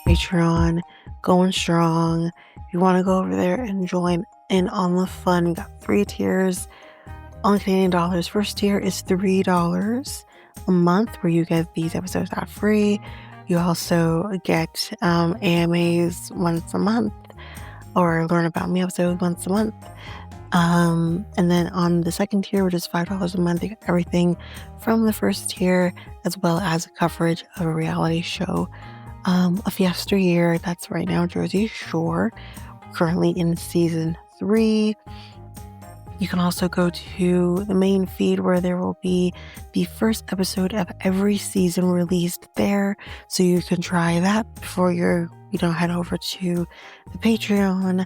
Patreon, going strong. If you want to go over there and join in on the fun, we got 3 tiers on Canadian dollars. First tier is $3 a month, where you get these episodes ad free. You also get AMAs once a month, or learn about me episodes once a month. And then on the second tier, which is $5 a month, you get everything from the first tier, as well as coverage of a reality show of yesteryear. That's right now Jersey Shore, currently in season 3. You can also go to the main feed, where there will be the first episode of every season released there, so you can try that before you head over to the Patreon.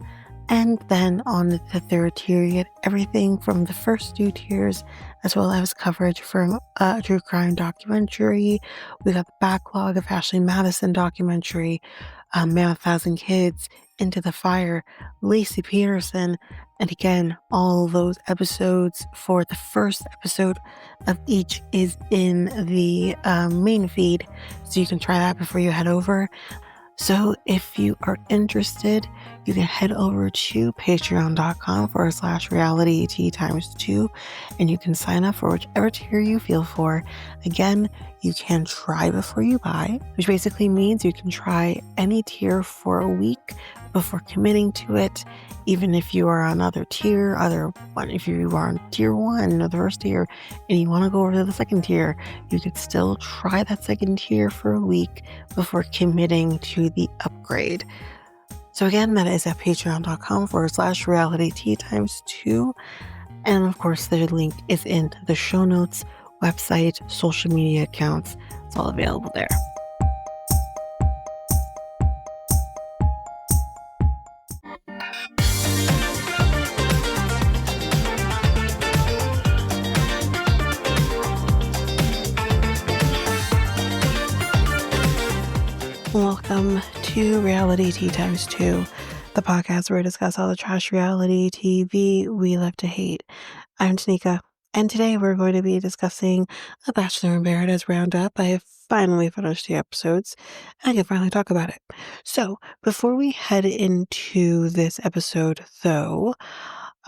And then on the third tier, you get everything from the first 2 tiers, as well as coverage from a true crime documentary. We got the backlog of Ashley Madison documentary, Man with 1,000 Kids, Into the Fire, Lacey Peterson, and again, all those episodes for the first episode of each is in the main feed, so you can try that before you head over. So if you are interested, you can head over to patreon.com/realityt times 2, and you can sign up for whichever tier you feel for. Again, you can try before you buy, which basically means you can try any tier for a week before committing to it. Even if you are on other tier, if you are on tier 1 or the first tier and you want to go over to the second tier, you could still try that second tier for a week before committing to the upgrade. So again, that is at patreon.com/realityt times 2. And of course, the link is in the show notes, website, social media accounts. It's all available there. Welcome to Reality Tea Times 2, the podcast where we discuss all the trash reality TV we love to hate. I'm Tanika, and today we're going to be discussing a Bachelor in Paradise roundup. I have finally finished the episodes, and I can finally talk about it. So, before we head into this episode, though,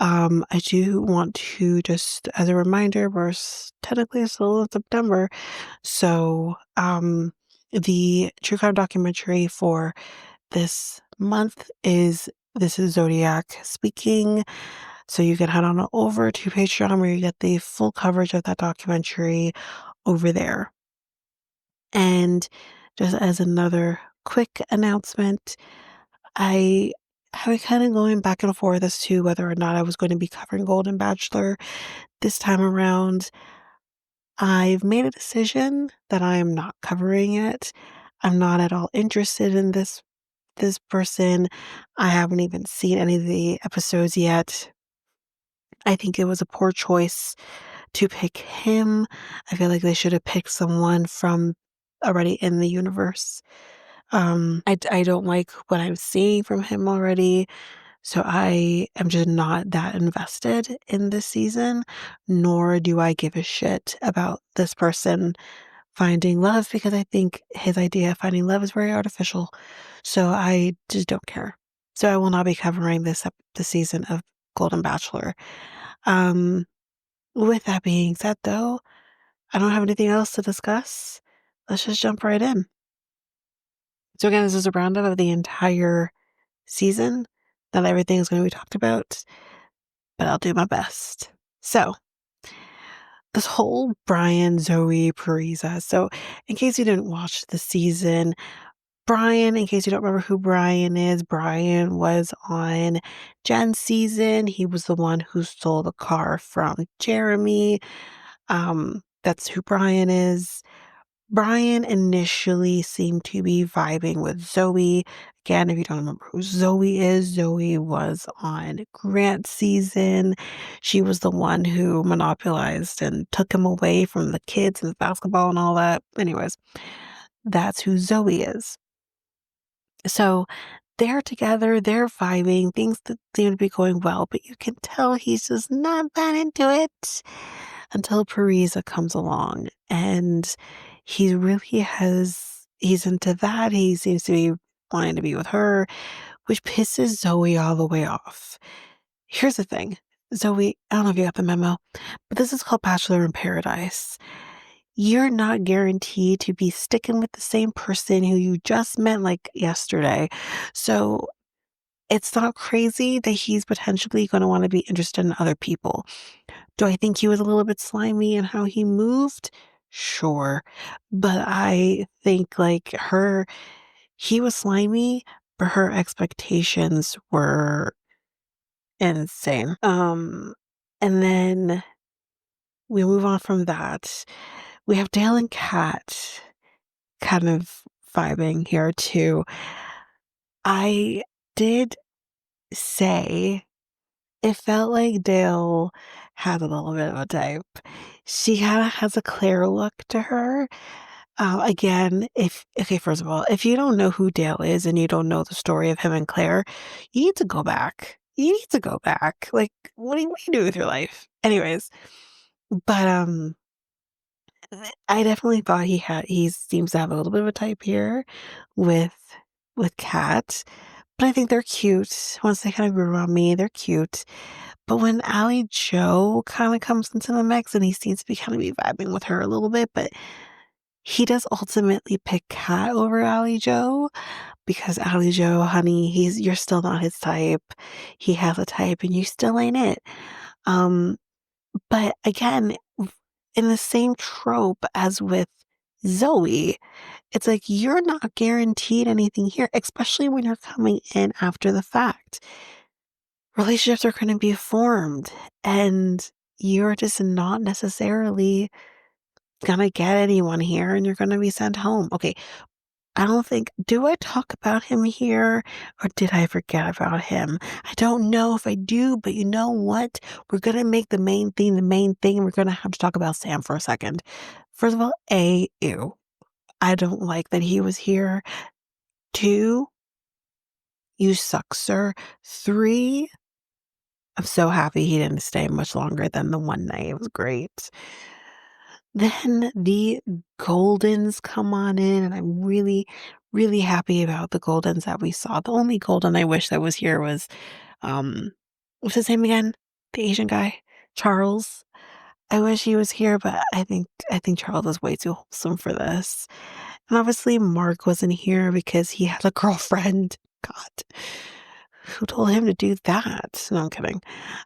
I do want to just, as a reminder, we're technically still in September, so, the true crime documentary for this month is This Is Zodiac Speaking. So you can head on over to Patreon, where you get the full coverage of that documentary over there. And just as another quick announcement, I was kind of going back and forth as to whether or not I was going to be covering Golden Bachelor this time around. I've made a decision that I am not covering it. I'm not at all interested in this person. I haven't even seen any of the episodes yet. I think it was a poor choice to pick him. I feel like they should have picked someone from already in the universe. I don't like what I'm seeing from him already. So I am just not that invested in this season, nor do I give a shit about this person finding love, because I think his idea of finding love is very artificial. So I just don't care. So I will not be covering the season of Golden Bachelor. With that being said, though, I don't have anything else to discuss. Let's just jump right in. So again, this is a roundup of the entire season. Not everything is going to be talked about, but I'll do my best. So, this whole Brian, Zoe, Parisa. So, in case you didn't watch the season, Brian, in case you don't remember who Brian is, Brian was on Jen's season. He was the one who stole the car from Jeremy. That's who Brian is. Brian initially seemed to be vibing with Zoe. Again, if you don't remember who Zoe is, Zoe was on Grant's season. She was the one who monopolized and took him away from the kids and basketball and all that. Anyways, that's who Zoe is. So they're together, they're vibing, things that seem to be going well, but you can tell he's just not that into it until Parisa comes along, and he's into that. He seems to be wanting to be with her, which pisses Zoe all the way off. Here's the thing. Zoe, I don't know if you got the memo, but this is called Bachelor in Paradise. You're not guaranteed to be sticking with the same person who you just met like yesterday. So it's not crazy that he's potentially going to want to be interested in other people. Do I think he was a little bit slimy in how he moved? Sure. But I think he was slimy, but her expectations were insane. And then we move on from that. We have Dale and Kat kind of vibing here too. I did say it felt like Dale had a little bit of a type. She kinda has a Claire look to her. Again, if okay, first of all, if you don't know who Dale is and you don't know the story of him and Claire, you need to go back. You need to go back. Like, what do you do with your life? Anyways, but, I definitely thought he seems to have a little bit of a type here with Kat, but I think they're cute. Once they kinda grew on me, they're cute. But when Ally Joe kinda comes into the mix and he seems to be kinda be vibing with her a little bit, but he does ultimately pick Kat over Ally Joe because Ally Joe, honey, you're still not his type. He has a type and you still ain't it. Um, but again, in the same trope as with Zoe, it's like you're not guaranteed anything here, especially when you're coming in after the fact. Relationships are going to be formed, and you're just not necessarily going to get anyone here, and you're going to be sent home. Okay, I don't think, do I talk about him here or did I forget about him? I don't know if I do, but you know what? We're going to make the main thing the main thing, and we're going to have to talk about Sam for a second. First of all, ew. I don't like that he was here. 2, you suck, sir. 3, I'm so happy he didn't stay much longer than the one night. It was great. Then the Goldens come on in, and I'm really, really happy about the Goldens that we saw. The only Golden I wish that was here was, what's his name again? The Asian guy, Charles. I wish he was here, but I think Charles is way too wholesome for this. And obviously Mark wasn't here because he had a girlfriend. God, who told him to do that? No, I'm kidding.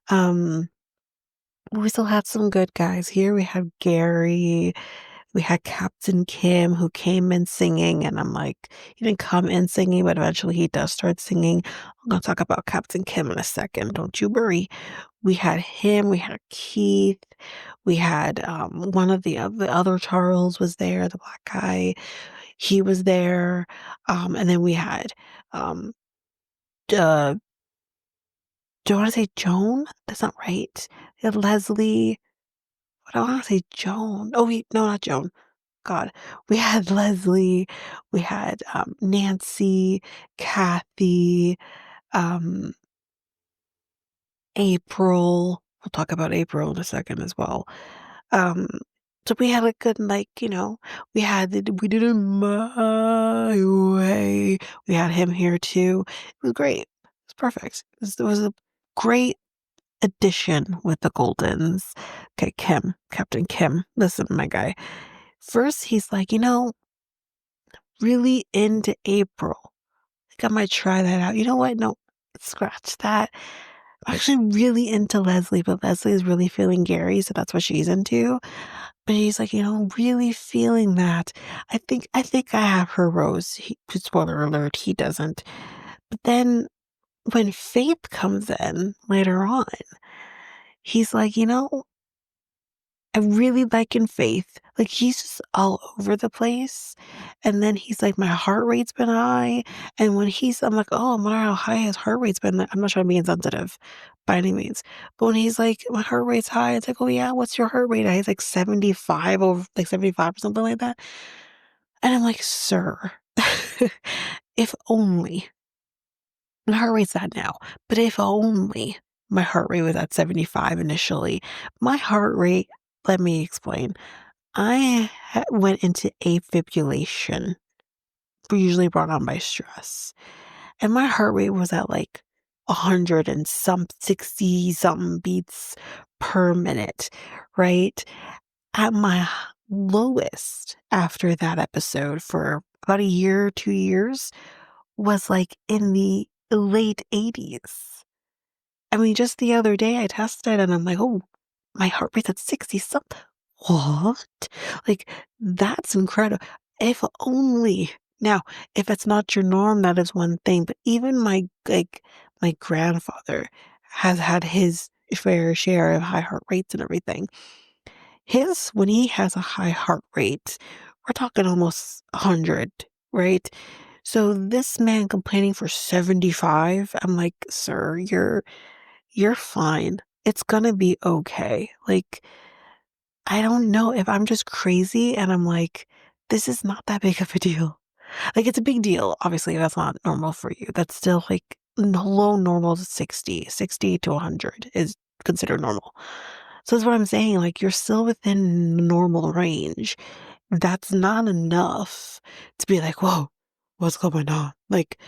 Um, we still had some good guys here. We had Gary, we had Captain Kim who came in singing, and I'm like, he didn't come in singing, but eventually he does start singing. I'm gonna talk about Captain Kim in a second. Don't you worry. We had him, we had Keith, we had one of the other Charles was there, the black guy. He was there. And then we had um uh do I want to say Joan? That's not right. We had Leslie. What do I want to say Joan? Oh, no, not Joan. God. We had Leslie. We had Nancy, Kathy, um, April. We'll talk about April in a second as well. Um, so we had a good, we did it my way. We had him here too. It was great. It was perfect. It was a great addition with the Goldens. Okay, Kim, Captain Kim. Listen, my guy. First, he's like, really into April. Think I might try that out. You know what? No, scratch that. I'm actually really into Leslie, but Leslie is really feeling Gary, so that's what she's into. But he's like, really feeling that. I think I have her rose. Spoiler alert, he doesn't. But then when Faith comes in later on, he's like, I really like in Faith. Like he's just all over the place. And then he's like, my heart rate's been high. And I'm like, oh, I wonder how high his heart rate's been. I'm not trying to be insensitive by any means. But when he's like, my heart rate's high, it's like, oh yeah, what's your heart rate? He's like 75 over like 75 or something like that. And I'm like, sir, if only my heart rate's that now, but if only my heart rate was at 75 initially, my heart rate, let me explain. I went into afibrillation usually brought on by stress. And my heart rate was at like 100 and some 60 something beats per minute, right? At my lowest after that episode for about a year, 2 years was like in the late 80s. I mean, just the other day I tested and I'm like, oh, my heart rate's at 60 something. What? Like, that's incredible. If only. Now, if it's not your norm, that is one thing. But even my grandfather has had his fair share of high heart rates and everything. When he has a high heart rate, we're talking almost 100, right? So this man complaining for 75, I'm like, sir, you're fine. It's gonna be okay. Like, I don't know if I'm just crazy and I'm like, this is not that big of a deal. Like, it's a big deal. Obviously, that's not normal for you. That's still like low normal to 60 to 100 is considered normal. So that's what I'm saying. Like, you're still within normal range. That's not enough to be like, whoa, what's going on? Like,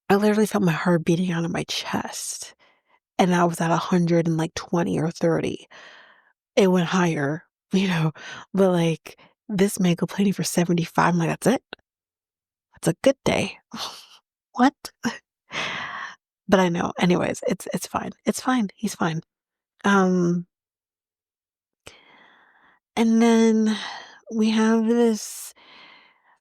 I literally felt my heart beating out of my chest. And I was at 100 and like 20 or 30. It went higher, but like this man complaining for 75. I'm like, that's it. That's a good day. What? But I know. Anyways, it's fine. It's fine. He's fine. Um, and then we have this.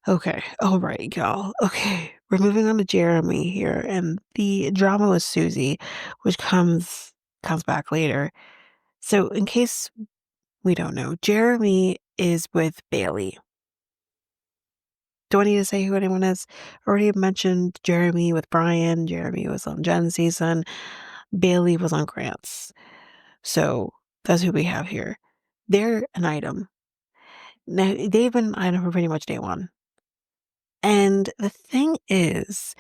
Okay. All right, y'all. Okay. We're moving on to Jeremy here, and the drama with Susie, which comes back later. So in case we don't know, Jeremy is with Bailey. Do I need to say who anyone is? Already mentioned Jeremy with Brian. Jeremy was on Jen's season. Bailey was on Grant's. So that's who we have here. They're an item. Now, they've been an item for pretty much day one. And the thing is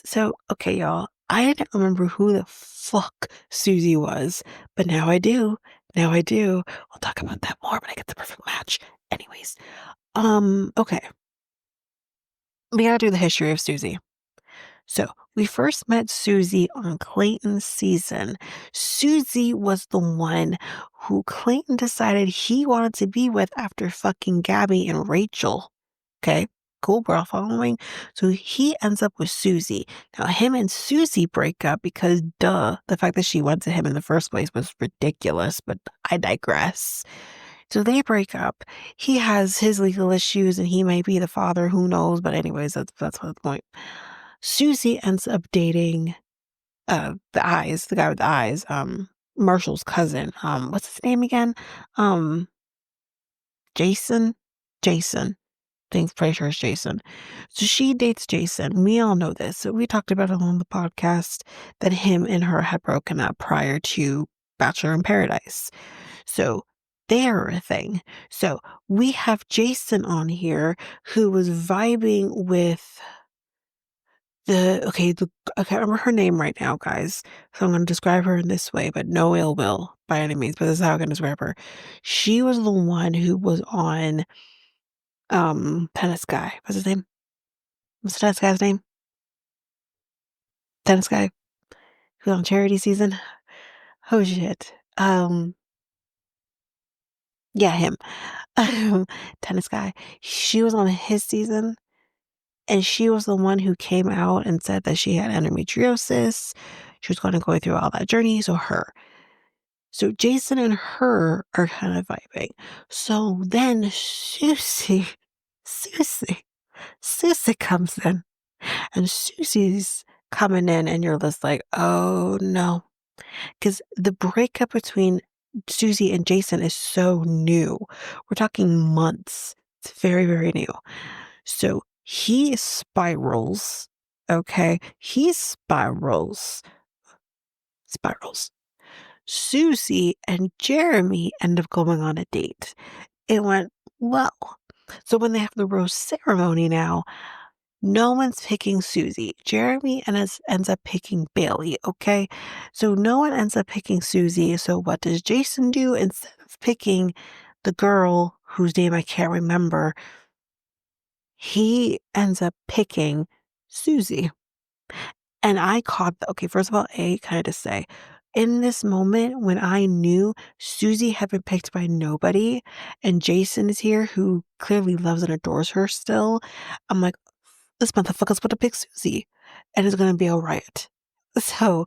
so, okay, y'all, I didn't remember who the fuck Susie was, but now I do. Now I do. We'll talk about that more when I get the perfect match. Anyways, okay. We gotta do the history of Susie. So we first met Susie on Clayton's season. Susie was the one who Clayton decided he wanted to be with after fucking Gabby and Rachel. Okay, cool, we're all following. So he ends up with Susie. Now him and Susie break up because duh, the fact that she went to him in the first place was ridiculous, but I digress. So they break up. He has his legal issues and he might be the father, who knows, but anyways, that's the point. Susie ends up dating the guy with the eyes, Marshall's cousin. What's his name again? Um, Jason? Jason. Think pretty sure it's Jason. So she dates Jason. We all know this. So we talked about it on the podcast that him and her had broken up prior to Bachelor in Paradise. So they're a thing. So we have Jason on here who was vibing with I can't remember her name right now, guys. So I'm going to describe her in this way, but no ill will by any means. But this is how I'm going to describe her. She was the one who was on tennis guy. What's his name? What's the tennis guy's name? Tennis guy who's on charity season. Oh shit. Yeah, him. Tennis guy. She was on his season. And she was the one who came out and said that she had endometriosis. She was going to go through all that journey. So her. So Jason and her are kind of vibing. So then Susie, Susie comes in. And Susie's coming in and you're just like, oh no. Because the breakup between Susie and Jason is so new. We're talking months. It's very, very new. So he spirals. Okay. He spirals. Susie and Jeremy end up going on a date. It went well. So when they have the rose ceremony now, no one's picking Susie. Jeremy ends up picking Bailey, okay? So no one ends up picking Susie. So what does Jason do? Instead of picking the girl whose name I can't remember, he ends up picking Susie. And I caught the okay, first of all, can I just say, in this moment when I knew Susie had been picked by nobody and Jason is here, who clearly loves and adores her still, I'm like, this motherfucker's about to pick Susie and it's gonna be a riot. So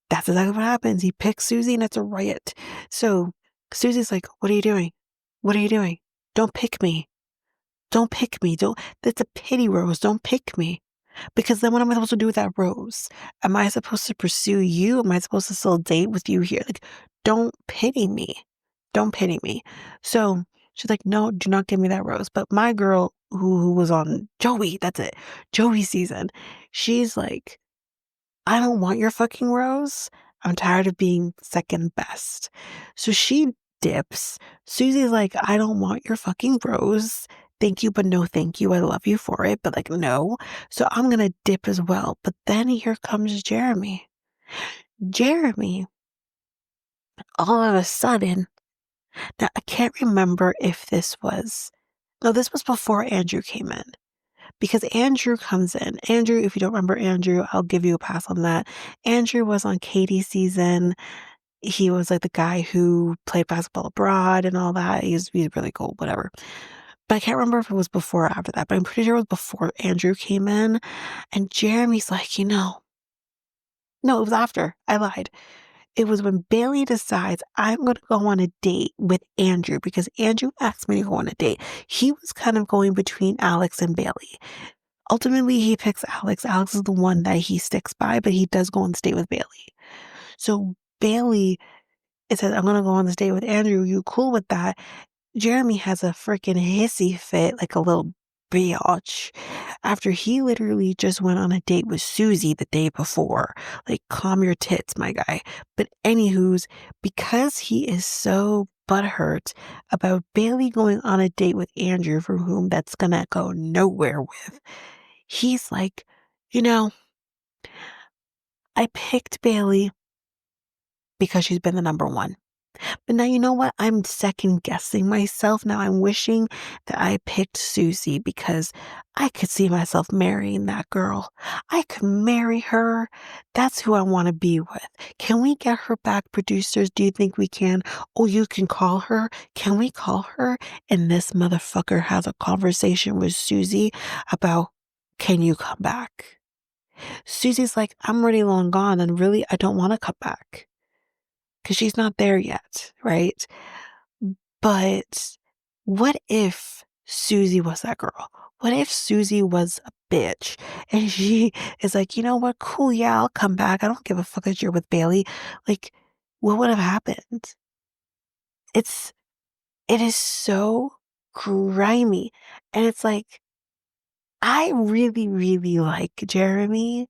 that's exactly what happens. He picks Susie and it's a riot. So Susie's like, what are you doing? What are you doing? Don't pick me. Don't pick me. Don't, that's a pity rose. Don't pick me. Because then what am I supposed to do with that rose? Am I supposed to pursue you? Am I supposed to still date with you here? Like, don't pity me. Don't pity me. So she's like, no, do not give me that rose. But my girl who was on Joey, that's it, Joey season, she's like, I don't want your fucking rose. I'm tired of being second best. So she dips. Susie's like, I don't want your fucking rose. Thank you, but no thank you. I love you for it, but like, no. So I'm going to dip as well. But then here comes Jeremy. Jeremy, all of a sudden, now I can't remember if this was, no, this was before Andrew came in. Because Andrew comes in. Andrew, if you don't remember Andrew, I'll give you a pass on that. Andrew was on Katie's season. He was like the guy who played basketball abroad and all that. He's really cool, whatever. But I can't remember if it was before or after that, but I'm pretty sure it was before Andrew came in. And Jeremy's like, no, it was after. I lied. It was when Bailey decides I'm going to go on a date with Andrew because Andrew asked me to go on a date. He was kind of going between Alex and Bailey. Ultimately, he picks Alex. Alex is the one that he sticks by, but he does go on this date with Bailey. So Bailey, it says, I'm going to go on this date with Andrew. You cool with that? Jeremy has a freaking hissy fit, like a little biatch, after he literally just went on a date with Susie the day before. Like, calm your tits, my guy. But anywho's, because he is so butthurt about Bailey going on a date with Andrew, for whom that's gonna go nowhere with, he's like, you know, I picked Bailey because she's been the number one. But now you know what? I'm second guessing myself. Now I'm wishing that I picked Susie because I could see myself marrying that girl. I could marry her. That's who I want to be with. Can we get her back, producers? Do you think we can? Oh, you can call her. Can we call her? And this motherfucker has a conversation with Susie about, can you come back? Susie's like, I'm already long gone and really, I don't want to come back because she's not there yet, right? But what if Susie was that girl? What if Susie was a bitch and she is like, you know what? Cool, yeah, I'll come back. I don't give a fuck that you're with Bailey. Like, what would have happened? It's, it is so grimy. And it's like, I really, really like Jeremy.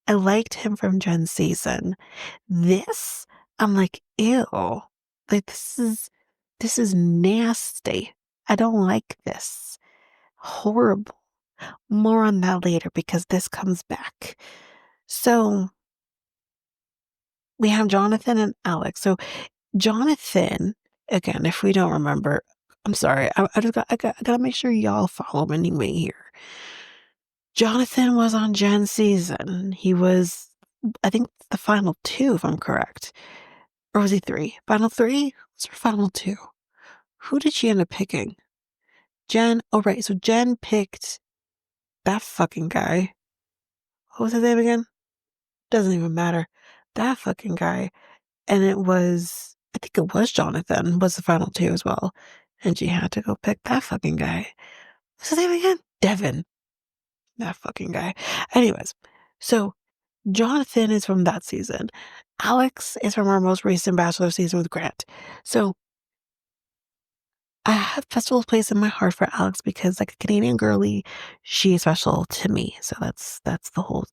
I liked him from Jen's season. This, I'm like, ew. Like this is nasty. I don't like this. Horrible. More on that later because this comes back. So we have Jonathan and Alex. So Jonathan, again, if we don't remember, I'm sorry. I gotta make sure y'all follow me here. Jonathan was on Jen's season. He was, I think, the final two, if I'm correct. Or was he three? Final three? Was her final two? Who did she end up picking? Jen. Oh, right. So Jen picked that fucking guy. What was his name again? Doesn't even matter. That fucking guy. And it was, I think it was Jonathan, was the final two as well. And she had to go pick that fucking guy. What's his name again? Devin. That fucking guy. Anyways, so Jonathan is from that season. Alex is from our most recent Bachelor season with Grant. So I have special place in my heart for Alex because, like a Canadian girly, she is special to me. So that's the whole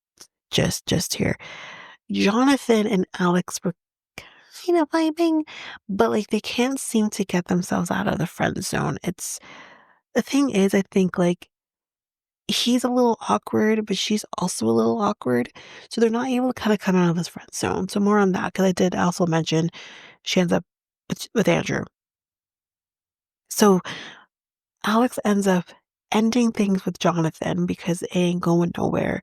just here. Jonathan and Alex were kind of vibing, but like they can't seem to get themselves out of the friend zone. It's the thing is, I think like he's a little awkward, but she's also a little awkward. So they're not able to kind of come out of this friend zone. So more on that, because I did also mention she ends up with Andrew. So Alex ends up ending things with Jonathan because it ain't going nowhere.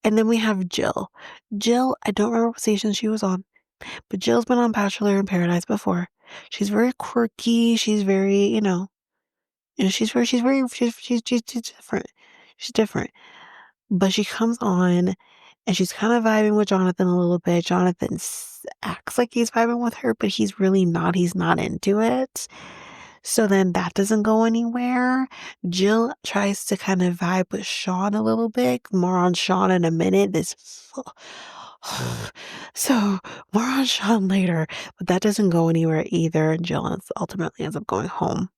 And then we have Jill. Jill, I don't remember what season she was on, but Jill's been on Bachelor in Paradise before. She's very quirky. She's very, she's different. She's different. But she comes on and she's kind of vibing with Jonathan a little bit. Jonathan acts like he's vibing with her, but he's really not. He's not into it. So then that doesn't go anywhere. Jill tries to kind of vibe with Sean a little bit. More on Sean in a minute. So more on Sean later, but that doesn't go anywhere either. And Jill ultimately ends up going home.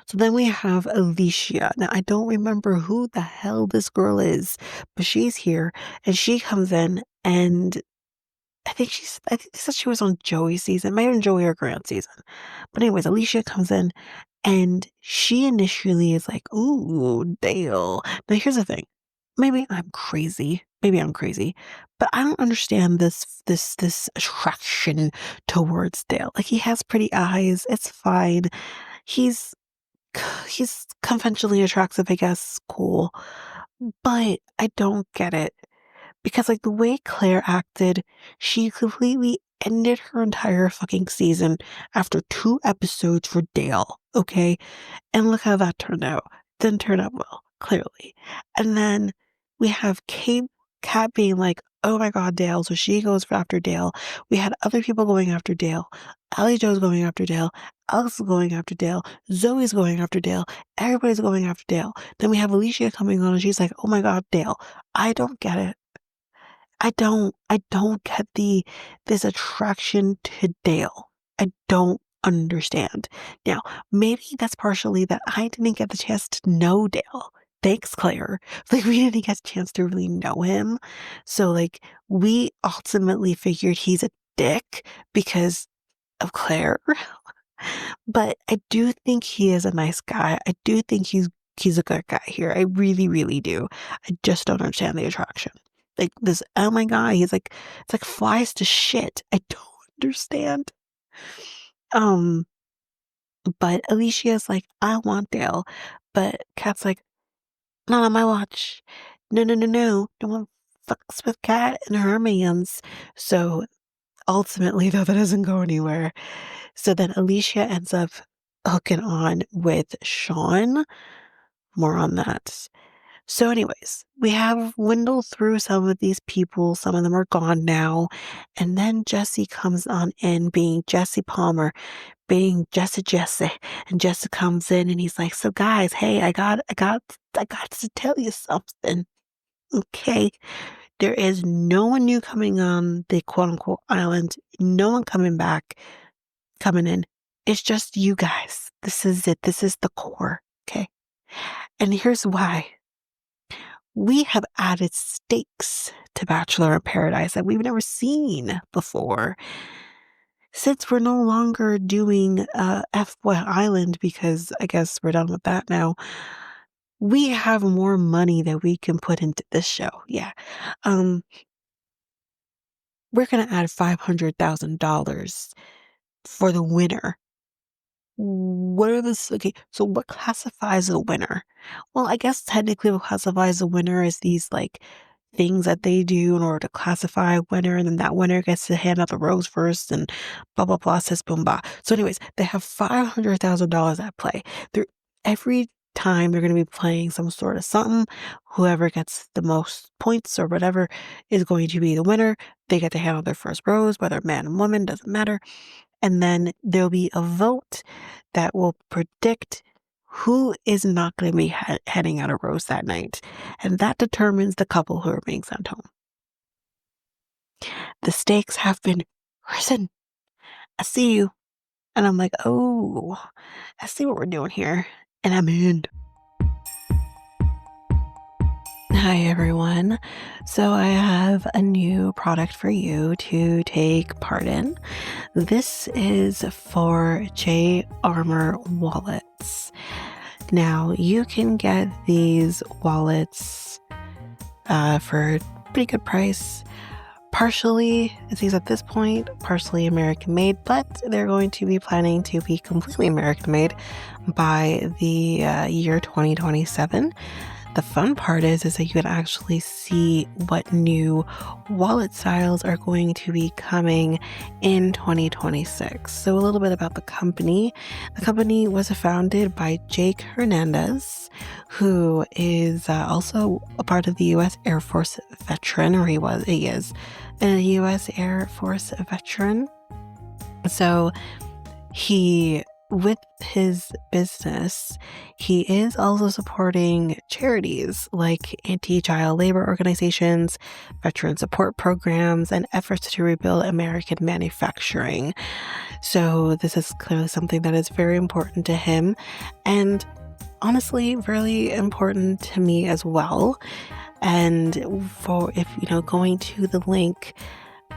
So then we have Alicia. Now, I don't remember who the hell this girl is, but she's here and she comes in and I think they said she was on Joey's season, maybe on Joey or Grant's season. But anyways, Alicia comes in and she initially is like, ooh, Dale. Now, here's the thing. Maybe I'm crazy. Maybe I'm crazy, but I don't understand this attraction towards Dale. Like he has pretty eyes. It's fine. He's he's conventionally attractive, I guess. Cool. But I don't get it. Because like the way Claire acted, she completely ended her entire fucking season after 2 episodes for Dale, okay? And look how that turned out. Didn't turn out well, clearly. And then we have Kat being like, oh my god, Dale. So she goes after Dale. We had other people going after Dale. Allie Joe's going after Dale. Alex is going after Dale. Zoe's going after Dale. Everybody's going after Dale. Then we have Alicia coming on and she's like, oh my god, Dale. I don't get it. I don't get this attraction to Dale. I don't understand. Now, maybe that's partially that I didn't get the chance to know Dale. Thanks, Claire. Like, we didn't get a chance to really know him. So, like, we ultimately figured he's a dick because of Claire. But I do think he is a nice guy. I do think he's a good guy here. I really, really do. I just don't understand the attraction. Like this, oh my god, it's like flies to shit. I don't understand. Um, but Alicia's like, I want Dale. But Kat's like, not on my watch. No, no, no, no. No one fucks with Kat and her mans. So ultimately, though, that doesn't go anywhere. So then Alicia ends up hooking on with Sean. More on that. So anyways, we have dwindled through some of these people. Some of them are gone now. And then Jesse comes on in being Jesse Palmer, being Jesse. And Jesse comes in and he's like, so guys, hey, I got to tell you something. Okay. There is no one new coming on the quote unquote island. No one coming in. It's just you guys. This is it. This is the core. Okay. And here's why. We have added stakes to Bachelor in Paradise that we've never seen before. Since we're no longer doing F-Boy Island, because I guess we're done with that now, we have more money that we can put into this show. Yeah. We're going to add $500,000 for the winner. Okay, so what classifies a winner? Well, I guess technically what classifies a winner is these like things that they do in order to classify a winner, and then that winner gets to hand out the rose first and blah blah blah says boom bah. So anyways, they have $500,000 at play. Every time they're gonna be playing some sort of something, whoever gets the most points or whatever is going to be the winner. They get to hand out their first rose, whether man and woman, doesn't matter. And then there'll be a vote that will predict who is not going to be heading out a rose that night. And that determines the couple who are being sent home. The stakes have been risen. I see you. And I'm like, oh, I see what we're doing here. And I'm in. Hi, everyone. So I have a new product for you to take part in. This is for J Armor wallets. Now, you can get these wallets for a pretty good price. partially, it seems at this point, partially American made, but they're going to be planning to be completely American made by the year 2027. The fun part is that you can actually see what new wallet styles are going to be coming in 2026. So a little bit about the company. The company was founded by Jake Hernandez, who is also a part of the U.S. Air Force veteran, or he is a U.S. Air Force veteran. So with his business, he is also supporting charities like anti-child labor organizations, veteran support programs, and efforts to rebuild American manufacturing. So this is clearly something that is very important to him, and honestly, really important to me as well. And for going to the link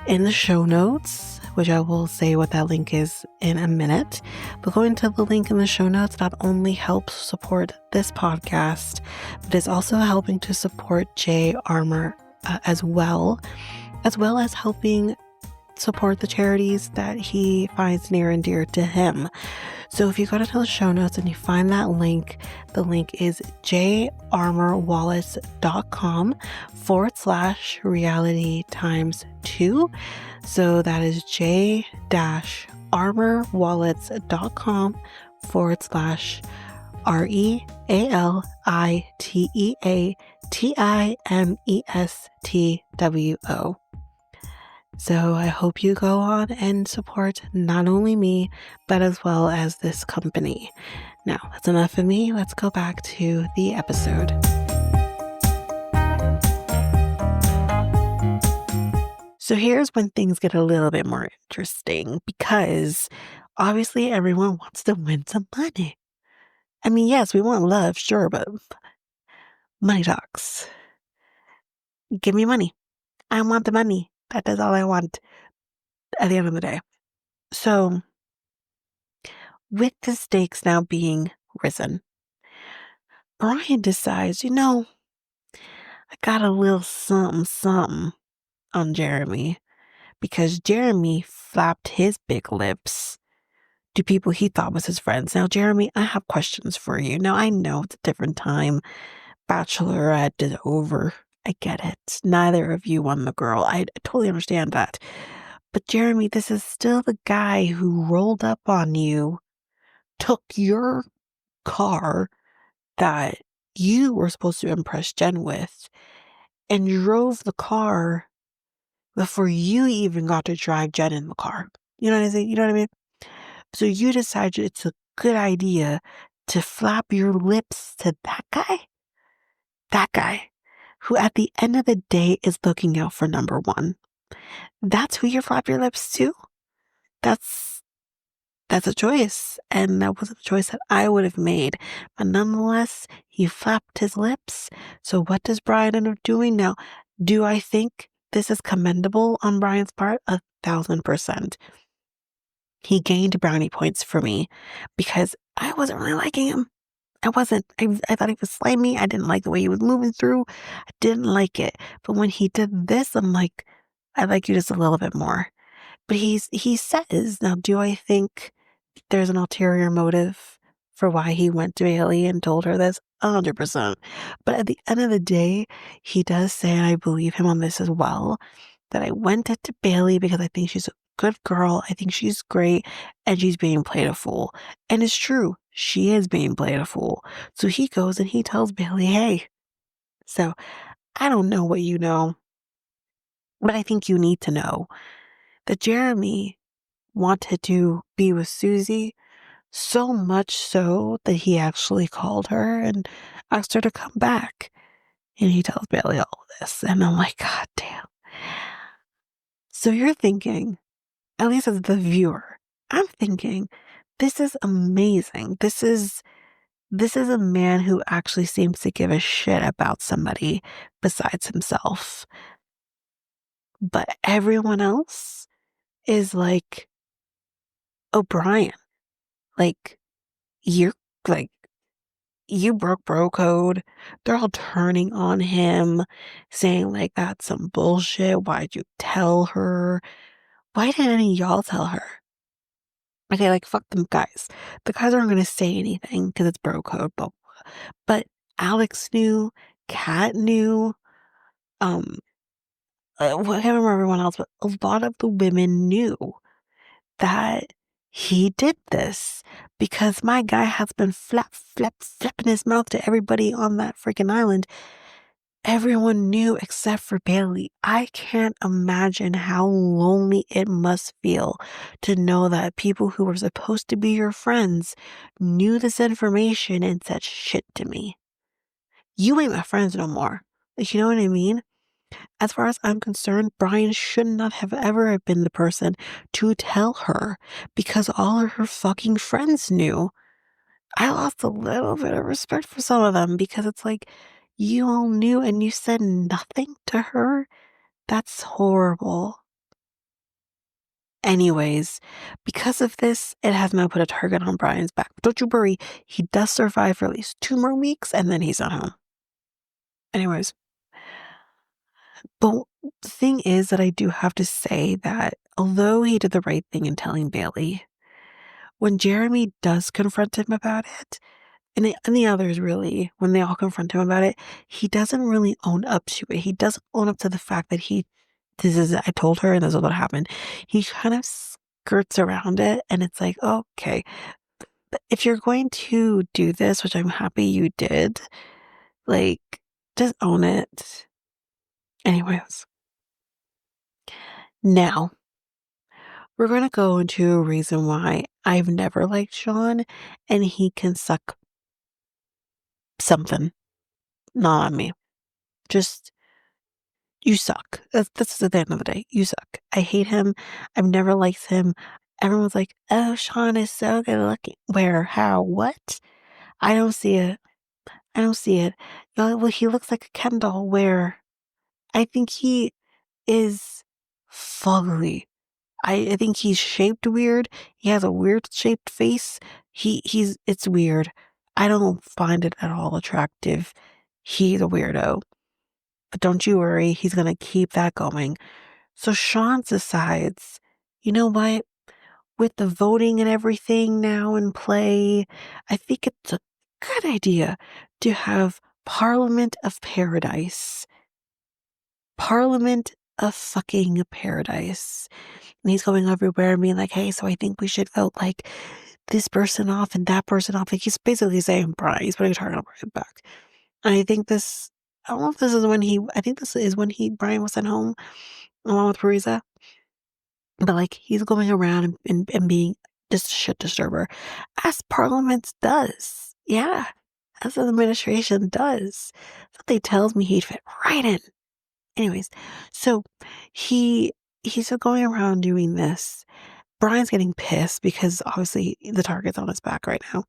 in the show notes, which I will say what that link is in a minute, but going to the link in the show notes not only helps support this podcast, but is also helping to support Jay Armour as well as helping support the charities that he finds near and dear to him. So if you go to the show notes and you find that link, the link is jarmorwallace.com/reality times 2. So that is j-armourwallace.com/REALITEATIMESTWO. So I hope you go on and support not only me, but as well as this company. Now, that's enough of me. Let's go back to the episode. So here's when things get a little bit more interesting, because obviously everyone wants to win some money. I mean, yes, we want love, sure, but money talks. Give me money. I want the money. That is all I want at the end of the day. So with the stakes now being risen, Brian decides, I got a little something on Jeremy, because Jeremy flapped his big lips to people he thought was his friends. Now, Jeremy, I have questions for you. Now, I know it's a different time. Bachelorette is over. I get it. Neither of you won the girl. I totally understand that. But Jeremy, this is still the guy who rolled up on you, took your car that you were supposed to impress Jen with, and drove the car before you even got to drive Jen in the car. You know what I'm saying? You know what I mean? So you decided it's a good idea to flap your lips to that guy who at the end of the day is looking out for number one. That's who you flap your lips to? That's a choice, and that wasn't a choice that I would have made. But nonetheless, he flapped his lips. So what does Brian end up doing now? Do I think this is commendable on Brian's part? 1,000%. He gained brownie points for me because I wasn't really liking him. I wasn't. I thought he was slimy. I didn't like the way he was moving through. I didn't like it. But when he did this, I'm like, I like you just a little bit more. But he says, now, do I think there's an ulterior motive for why he went to Bailey and told her this? 100%. But at the end of the day, he does say, and I believe him on this as well, that I went to Bailey because I think she's a good girl. I think she's great, and she's being played a fool. And it's true. She is being played a fool. So he goes and he tells Bailey, hey. So I don't know what you know, but I think you need to know that Jeremy wanted to be with Susie, so much so that he actually called her and asked her to come back. And he tells Bailey all of this. And I'm like, God damn. So you're thinking, at least as the viewer, I'm thinking, this is amazing. This is a man who actually seems to give a shit about somebody besides himself. But everyone else is like, O'Brien, like, you're like, you broke bro code. They're all turning on him, saying, like, that's some bullshit. Why'd you tell her? Why didn't any of y'all tell her? Okay, like, fuck them guys. The guys aren't gonna say anything because it's bro code, but Alex knew, Kat knew, um, I can't remember everyone else, but a lot of the women knew that he did this because my guy has been flapping his mouth to everybody on that freaking island. Everyone knew except for Bailey. I can't imagine how lonely it must feel to know that people who were supposed to be your friends knew this information and said shit to me. You ain't my friends no more. Like, you know what I mean? As far as I'm concerned, Brian should not have ever have been the person to tell her because all of her fucking friends knew. I lost a little bit of respect for some of them because it's like, you all knew and you said nothing to her? That's horrible. Anyways, because of this, it has now put a target on Brian's back. But don't you worry, he does survive for at least 2 more weeks and then he's not home. Anyways, but the thing is that I do have to say that although he did the right thing in telling Bailey, when Jeremy does confront him about it, and the others really, when they all confront him about it, he doesn't really own up to it. He doesn't own up to the fact that this is, I told her and this is what happened. He kind of skirts around it and it's like, okay, but if you're going to do this, which I'm happy you did, like, just own it. Anyways, now we're going to go into a reason why I've never liked Sean and he can suck something, not on me. Just, you suck. That's at the end of the day. You suck. I hate him. I've never liked him. Everyone's like, oh, Sean is so good looking. Where? How? What? I don't see it. I don't see it. Well, he looks like a Ken doll. Where? I think he is fugly. I think he's shaped weird. He has a weird shaped face. It's weird. I don't find it at all attractive. He's a weirdo. But don't you worry, he's gonna keep that going. So Sean decides, you know what? With the voting and everything now in play, I think it's a good idea to have Parliament of Paradise. Parliament of fucking Paradise. And he's going everywhere and being like, hey, so I think we should vote like this person off and that person off. Like he's basically saying Brian, he's putting a target on Brian back. And I don't know if this is I think this is when Brian was sent home along with Teresa. But like he's going around and being just a shit disturber. As Parliament does. Yeah. As the administration does. Something tells me he'd fit right in. Anyways, so he he's going around doing this. Brian's getting pissed because obviously the target's on his back right now.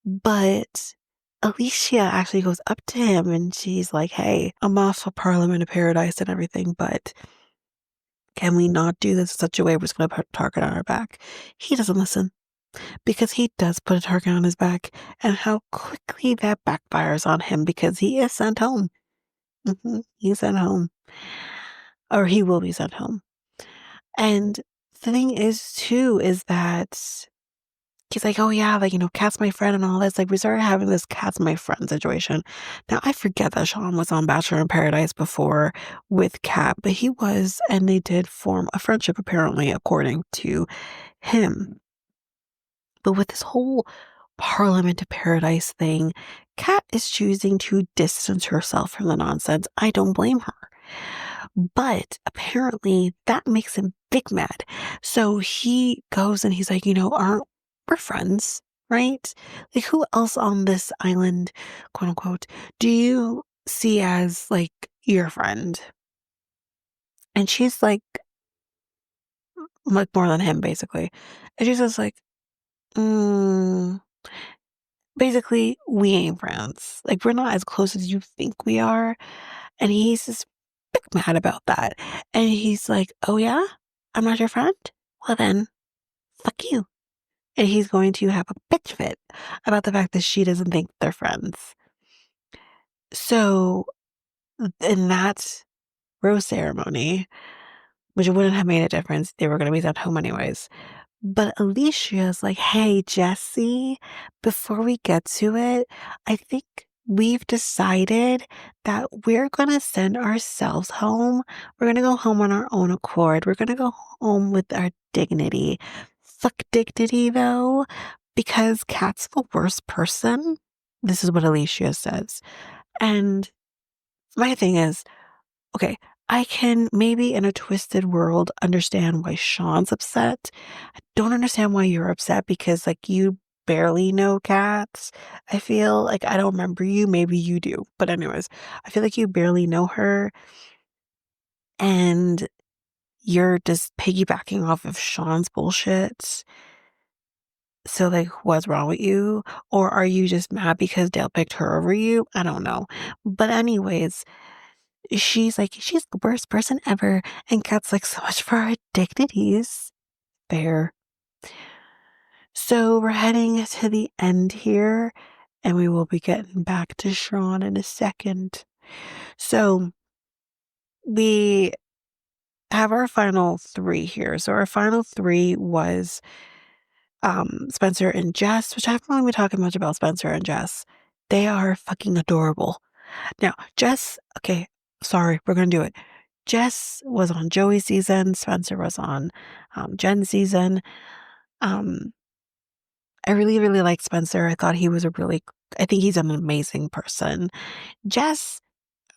But Alicia actually goes up to him and she's like, hey, I'm off of Parliament of Paradise and everything, but can we not do this in such a way we're just going to put a target on our back? He doesn't listen because he does put a target on his back and how quickly that backfires on him because he is sent home. He's sent home. Or he will be sent home. And the thing is, too, is that he's like, oh, yeah, like, Kat's my friend and all this. Like, we started having this Kat's my friend situation. Now, I forget that Sean was on Bachelor in Paradise before with Kat, but he was, and they did form a friendship, apparently, according to him. But with this whole Parliament of Paradise thing, Kat is choosing to distance herself from the nonsense. I don't blame her. But apparently that makes him big mad. So he goes and he's like, aren't we're friends, right? Like who else on this island, quote unquote, do you see as like your friend? And she's like more than him, basically. And she's just like, mm, basically, we ain't friends. Like we're not as close as you think we are. And he's just big mad about that. And he's like, oh yeah? I'm not your friend? Well then, fuck you. and he's going to have a bitch fit about the fact that she doesn't think they're friends. So, in that rose ceremony, which wouldn't have made a difference, they were gonna be sent home anyways. But Alicia's like, "Hey, Jesse, before we get to it, I think we've decided that we're gonna send ourselves home. We're gonna go home on our own accord. We're gonna go home with our dignity. Fuck dignity, though, because Kat's the worst person." This is what Alicia says. And my thing is, okay, I can maybe in a twisted world understand why Sean's upset. I don't understand why you're upset because like you barely know cats. I feel like I don't remember you, maybe you do. But anyways, I feel like you barely know her and you're just piggybacking off of Sean's bullshit. So like what's wrong with you? Or are you just mad because Dale picked her over you? I don't know. But anyways, she's like, "She's the worst person ever." And Kat's like, "So much for our dignities." Fair. So we're heading to the end here, and we will be getting back to Sean in a second. So we have our final three here. So our final three was Spencer and Jess, which I haven't really been talking much about Spencer and Jess. They are fucking adorable. Now, Jess, okay, sorry, we're gonna do it. Jess was on Joey's season. Spencer was on Jen's season. Um, I really, really liked Spencer. I thought he was I think he's an amazing person. Jess,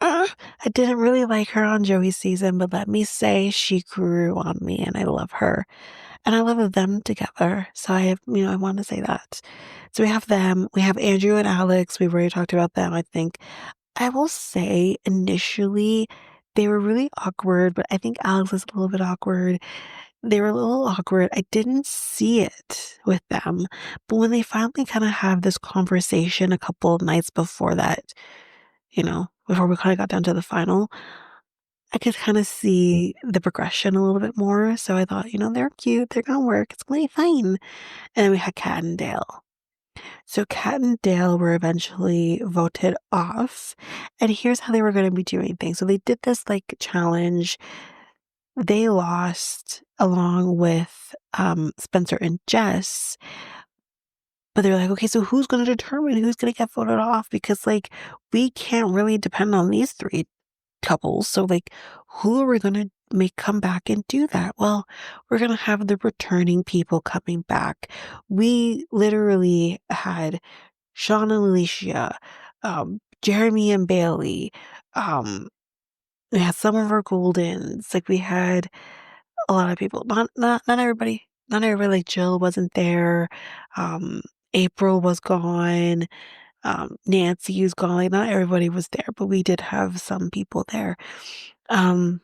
I didn't really like her on Joey's season, but let me say she grew on me and I love her. And I love them together. So I want to say that. So we have them. We have Andrew and Alex. We've already talked about them, I think. I will say initially they were really awkward, but I think Alex was a little bit awkward. They were a little awkward. I didn't see it with them. But when they finally kind of have this conversation a couple of nights before that, before we kind of got down to the final, I could kind of see the progression a little bit more. So I thought, they're cute. They're going to work. It's going to be fine. And then we had Kat and Dale. So Kat and Dale were eventually voted off. And here's how they were going to be doing things. So they did this like challenge. They lost along with Spencer and Jess. But they're like, okay, so who's going to determine who's going to get voted off? Because like we can't really depend on these three couples. So like who are we going to make come back and do that? Well, we're going to have the returning people coming back. We literally had Sean and Alicia, Jeremy and Bailey. We had some of our Goldens. Like we had a lot of people. Not everybody. Not everybody. Like Jill wasn't there. Um, April was gone. Nancy was gone. Like not everybody was there, but we did have some people there. Um,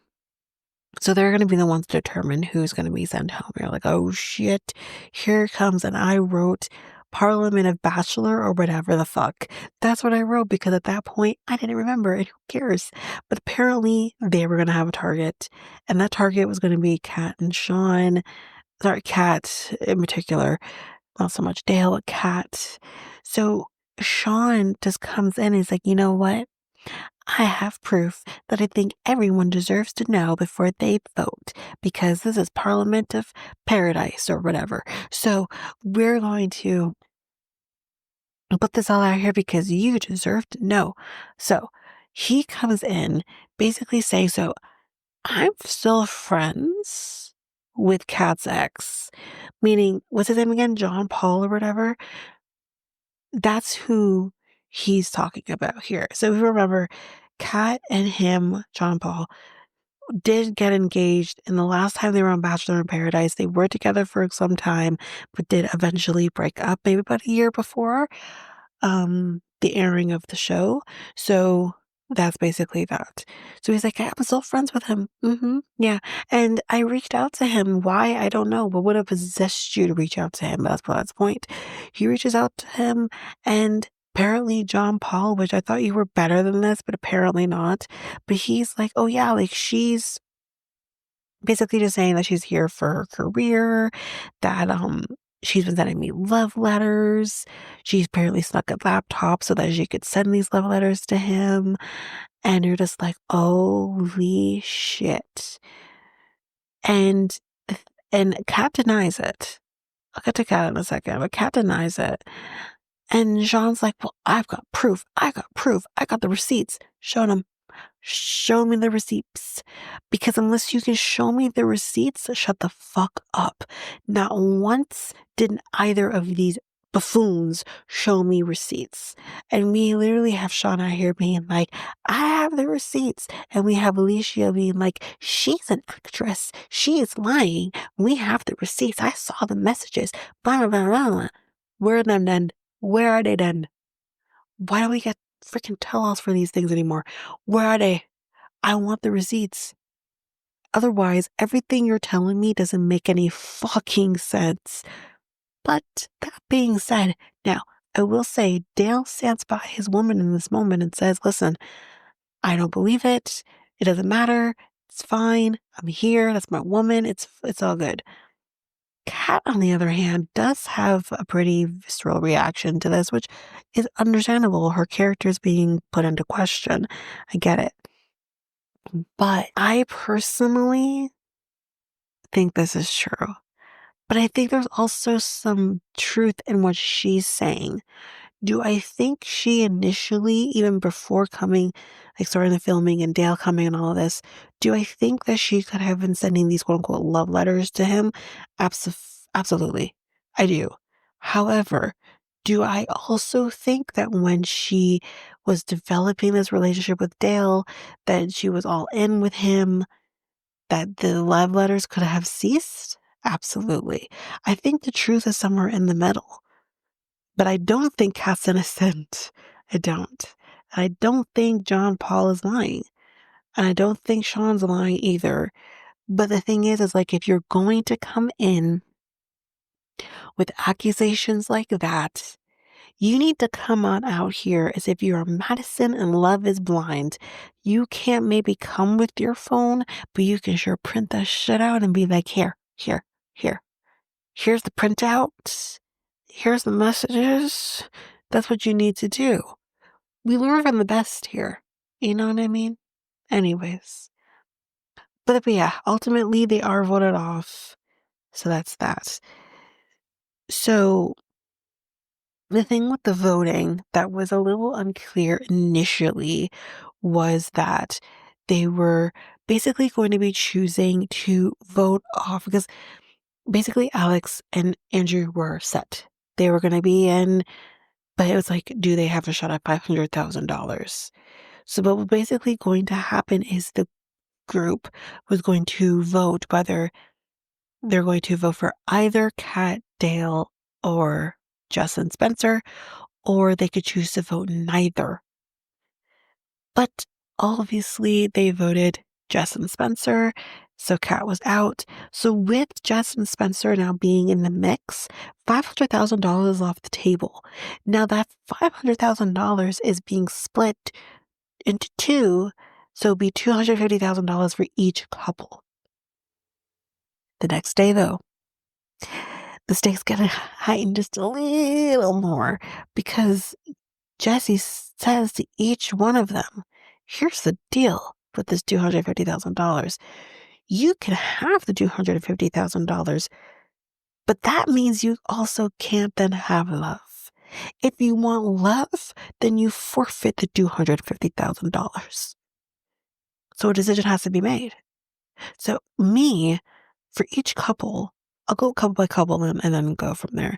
so they're going to be the ones to determine who's going to be sent home. You're like, oh shit, here it comes. And I wrote Parliament of Bachelor or whatever the fuck. That's what I wrote because at that point I didn't remember and who cares? But apparently they were going to have a target and that target was going to be Kat and Sean. Sorry, Kat in particular. Not so much Dale, but Kat. So Sean just comes in and he's like, you know what? I have proof that I think everyone deserves to know before they vote because this is Parliament of Paradise or whatever. So we're going to put this all out here because you deserve to know. So he comes in basically saying, so I'm still friends with Kat's ex, meaning, what's his name again? John Paul or whatever. That's who he's talking about here. So if you remember, Kat and him, John Paul, did get engaged, and the last time they were on Bachelor in Paradise, they were together for some time, but did eventually break up maybe about a year before the airing of the show. So that's basically that. So he's like, I'm still friends with him. Yeah. And I reached out to him. Why? I don't know. But what have possessed you to reach out to him? That's the point. He reaches out to him and apparently John Paul, which I thought you were better than this, but apparently not. But he's like, oh yeah, like she's basically just saying that she's here for her career, that She's been sending me love letters. She's apparently snuck a laptop so that she could send these love letters to him. And you're just like, holy shit. And Kat denies it. I'll get to Kat in a second, but Kat denies it. And Jean's like, well, I've got proof. I got proof. I got the receipts. Showing him. Show me the receipts. Because unless you can show me the receipts, shut the fuck up. Not once did either of these buffoons show me receipts. And we literally have Shauna here being like, I have the receipts. And we have Alicia being like, she's an actress. She is lying. We have the receipts. I saw the messages. Blah, blah, blah, blah, blah. Where are them then? Where are they then? Why don't we get freaking tell-alls for these things anymore? Where are they? I want the receipts. Otherwise, everything you're telling me doesn't make any fucking sense. But that being said, now, I will say Dale stands by his woman in this moment and says, listen, I don't believe it. It doesn't matter. It's fine. I'm here. That's my woman. It's all good. Kat, on the other hand, does have a pretty visceral reaction to this, which is understandable. Her character's being put into question. I get it. But I personally think this is true. But I think there's also some truth in what she's saying. Do I think she initially, even before coming, like starting the filming and Dale coming and all of this, do I think that she could have been sending these quote unquote love letters to him? Absolutely. I do. However, do I also think that when she was developing this relationship with Dale, that she was all in with him, that the love letters could have ceased? Absolutely. I think the truth is somewhere in the middle. But I don't think Kat's innocent. I don't. I don't think John Paul is lying. And I don't think Sean's lying either. But the thing is like, if you're going to come in with accusations like that, you need to come on out here as if you're Madison and Love is Blind. You can't maybe come with your phone, but you can sure print that shit out and be like, here. Here's the printout. Here's the messages. That's what you need to do. We learn from the best here. You know what I mean? Anyways. But yeah, ultimately they are voted off. So that's that. So the thing with the voting that was a little unclear initially was that they were basically going to be choosing to vote off because basically Alex and Andrew were set. They were going to be in, but it was like, do they have a shot at $500,000? So what was basically going to happen is the group was going to vote whether they're going to vote for either Kat, Dale, or Jess and Spencer, or they could choose to vote neither. But obviously they voted Jess and Spencer, so Kat was out. So with Jess and Spencer now being in the mix, $500,000 off the table. Now that $500,000 is being split into two, so it'll be $250,000 for each couple. The next day, though, the stakes get heightened just a little more because Jesse says to each one of them, here's the deal with this $250,000. You can have the $250,000, but that means you also can't then have love. If you want love, then you forfeit the $250,000. So a decision has to be made. So me, for each couple, I'll go couple by couple and then go from there.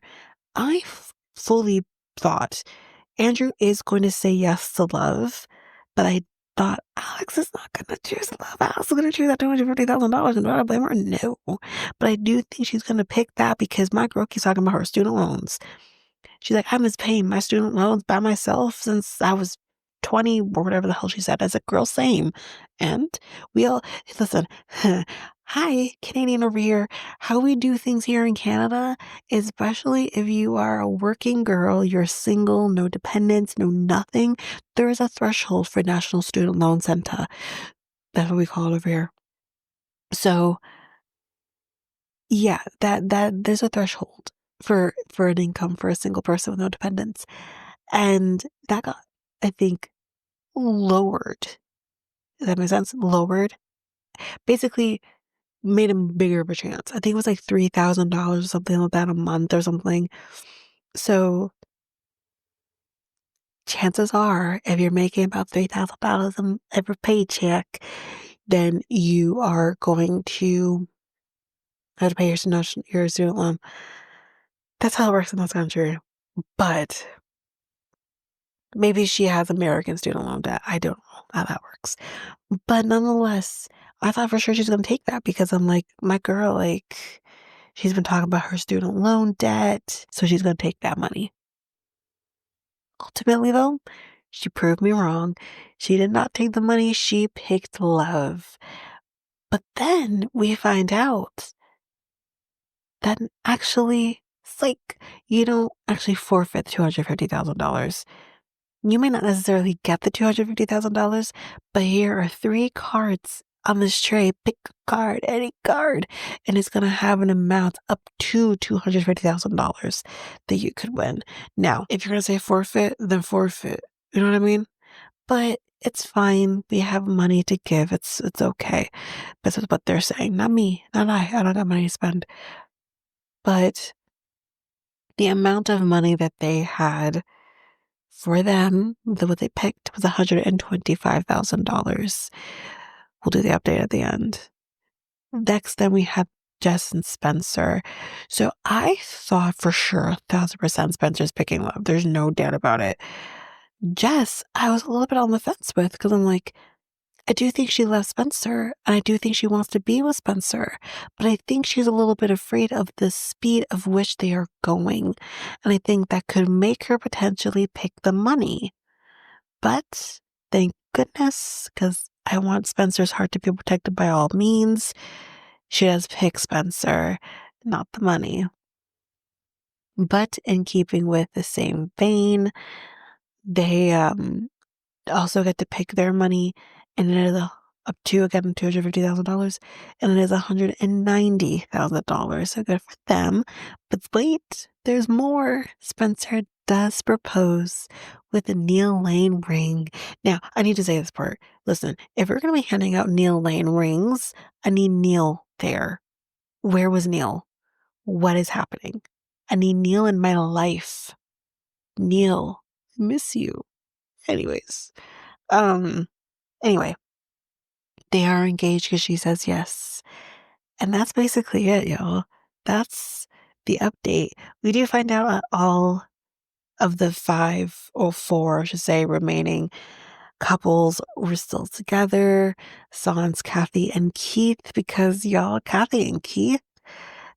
I fully thought Andrew is going to say yes to love, but I thought Alex is not going to choose love. Alex is going to choose that $250,000 and do I blame her? No. But I do think she's going to pick that because my girl keeps talking about her student loans. She's like, I've been paying my student loans by myself since I was 20 or whatever the hell she said. I said, girl, same. And we all, listen, hi, Canadian over here. How we do things here in Canada, especially if you are a working girl, you're single, no dependents, no nothing, there is a threshold for National Student Loan Center. That's what we call it over here. So, yeah, that there's a threshold. for an income for a single person with no dependents. And that got, I think, lowered. Does that make sense? Lowered. Basically made him bigger of a chance. I think it was like $3,000 or something like that a month or something. So chances are, if you're making about $3,000 every paycheck, then you are going to have to pay your student loan. That's how it works in this country. But maybe she has American student loan debt. I don't know how that works. But nonetheless, I thought for sure she's gonna take that because I'm like, my girl, like, she's been talking about her student loan debt, so she's gonna take that money. Ultimately, though, she proved me wrong. She did not take the money, she picked love. But then we find out that actually, it's like you don't actually forfeit $250,000. You may not necessarily get the $250,000, but here are three cards on this tray. Pick a card, any card, and it's going to have an amount up to $250,000 that you could win. Now, if you're going to say forfeit, then forfeit. You know what I mean? But it's fine. We have money to give. It's okay. This is what they're saying. Not me. Not I. I don't have money to spend. But the amount of money that they had for them, what they picked was $125,000. We'll do the update at the end. Next, then we have Jess and Spencer. So I thought for sure 1,000% Spencer's picking love. There's no doubt about it. Jess, I was a little bit on the fence with because I'm like, I do think she loves Spencer and I do think she wants to be with Spencer, but I think she's a little bit afraid of the speed of which they are going. And I think that could make her potentially pick the money. But thank goodness, because I want Spencer's heart to be protected by all means. She does pick Spencer, not the money. But in keeping with the same vein, they also get to pick their money, and it is up to again $250,000, and it is $190,000. So good for them. But wait, there's more. Spencer does propose with a Neil Lane ring. Now, I need to say this part. Listen, if we're gonna be handing out Neil Lane rings, I need Neil there. Where was Neil? What is happening? I need Neil in my life. Neil, I miss you. Anyways, um, anyway, they are engaged because she says yes. And that's basically it, y'all. That's the update. We do find out all of the five or four, I should say, remaining couples were still together. Sans, Kathy, and Keith, because y'all, Kathy and Keith,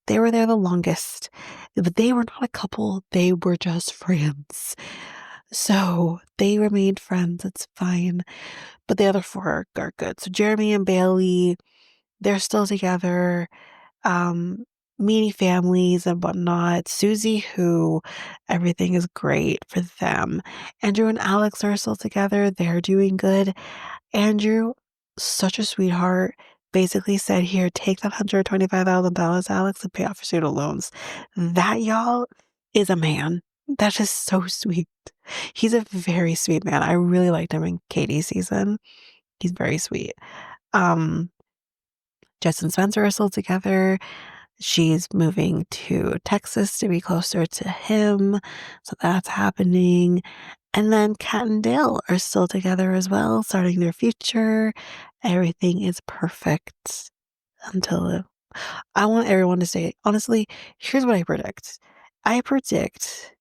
they were there the longest. But they were not a couple, they were just friends. So they remained friends. It's fine. But the other four are good. So Jeremy and Bailey, they're still together. Um, meeting families and whatnot. Susie, who everything is great for them. Andrew and Alex are still together. They're doing good. Andrew, such a sweetheart, basically said, here, take that $125,000, Alex, and pay off your student loans. That, y'all, is a man. That's just so sweet. He's a very sweet man. I really liked him in Katie's season. He's very sweet. Um, Jess and Spencer are still together. She's moving to Texas to be closer to him. So that's happening. And then Kat and Dale are still together as well, starting their future. Everything is perfect until I want everyone to say, honestly, here's what I predict. I predict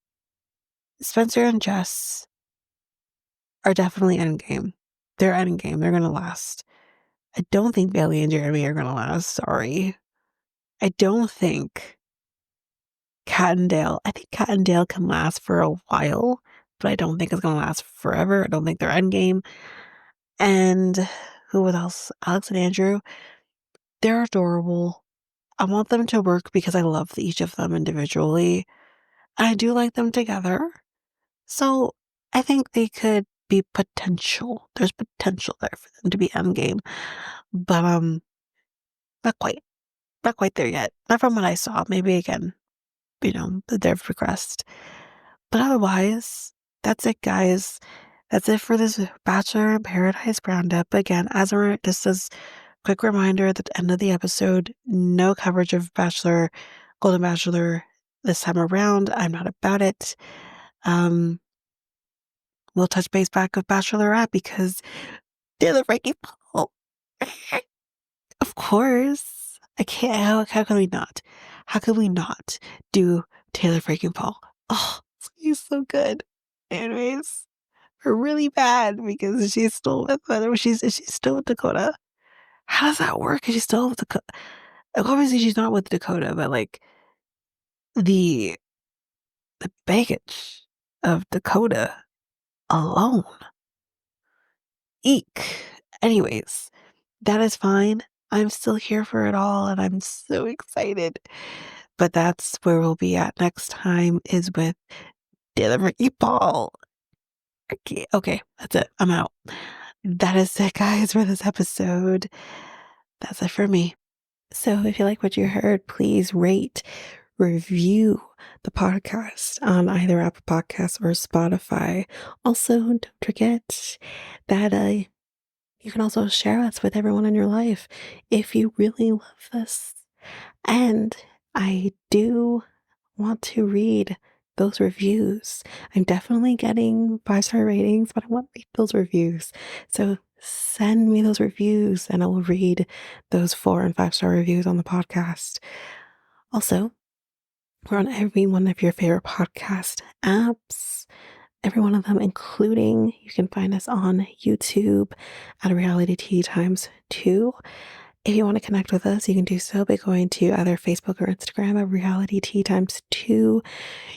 Spencer and Jess are definitely endgame. They're endgame. They're going to last. I don't think Bailey and Jeremy are going to last. Sorry. I don't think Cat and Dale. I think Cat and Dale can last for a while, but I don't think it's going to last forever. I don't think they're endgame. And who else? Alex and Andrew. They're adorable. I want them to work because I love each of them individually. I do like them together. So I think they could be potential. There's potential there for them to be endgame. But not quite. Not quite there yet. Not from what I saw. Maybe again. they've progressed. But otherwise, that's it, guys. That's it for this Bachelor in Paradise roundup. Again, just as quick reminder at the end of the episode, no coverage of Golden Bachelor this time around. I'm not about it. We'll touch base back with Bachelorette because they're the freaking Paul. Of course. I can't. How can we not? How can we not do Taylor freaking Paul? Oh, he's so good. Anyways, we're really bad because she's still with she's still with Dakota. How does that work? Is she still with Dakota? Obviously, she's not with Dakota, but like the baggage of Dakota alone. Eek. Anyways, that is fine. I'm still here for it all, and I'm so excited. But that's where we'll be at next time is with Ricky Paul. Okay, that's it. I'm out. That is it, guys, for this episode. That's it for me. So if you like what you heard, please rate, review the podcast on either Apple Podcasts or Spotify. Also, don't forget that you can also share us with everyone in your life if you really love this. And I do want to read those reviews. I'm definitely getting 5-star ratings, but I want to read those reviews. So send me those reviews and I will read those 4 and 5-star reviews on the podcast. Also, we're on every one of your favorite podcast apps. Every one of them, including you can find us on YouTube at Reality Tea Times 2. If you want to connect with us, you can do so by going to either Facebook or Instagram at Reality Tea Times 2.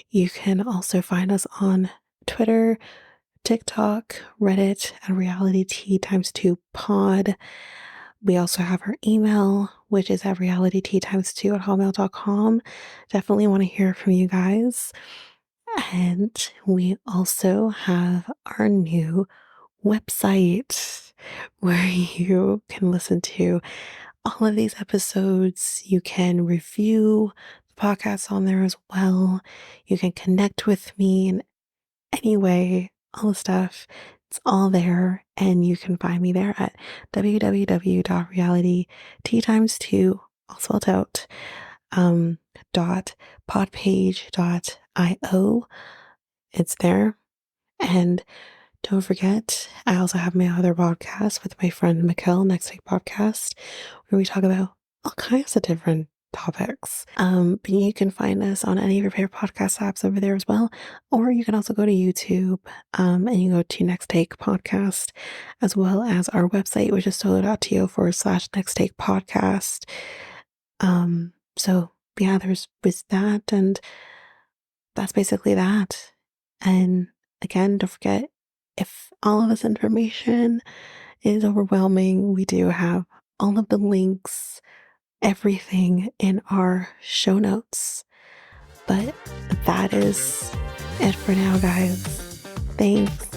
You can also find us on Twitter, TikTok, Reddit at Reality Tea Times 2 Pod. We also have our email, which is at realityteatimes2 at hotmail.com. Definitely want to hear from you guys. And we also have our new website where you can listen to all of these episodes. You can review the podcast on there as well. You can connect with me in any way, all the stuff. It's all there. And you can find me there at www.realityteatimes2, all spelled out, .podpage.io. It's there. And don't forget, I also have my other podcast with my friend Mikkel, Next Take Podcast, where we talk about all kinds of different topics. But you can find us on any of your favorite podcast apps over there as well. Or you can also go to YouTube and you go to Next Take Podcast, as well as our website, which is solo.to/Next Take Podcast. So yeah, there's that, and that's basically that. And again, don't forget, if all of this information is overwhelming, we do have all of the links, everything in our show notes. But that is it for now, guys. Thanks.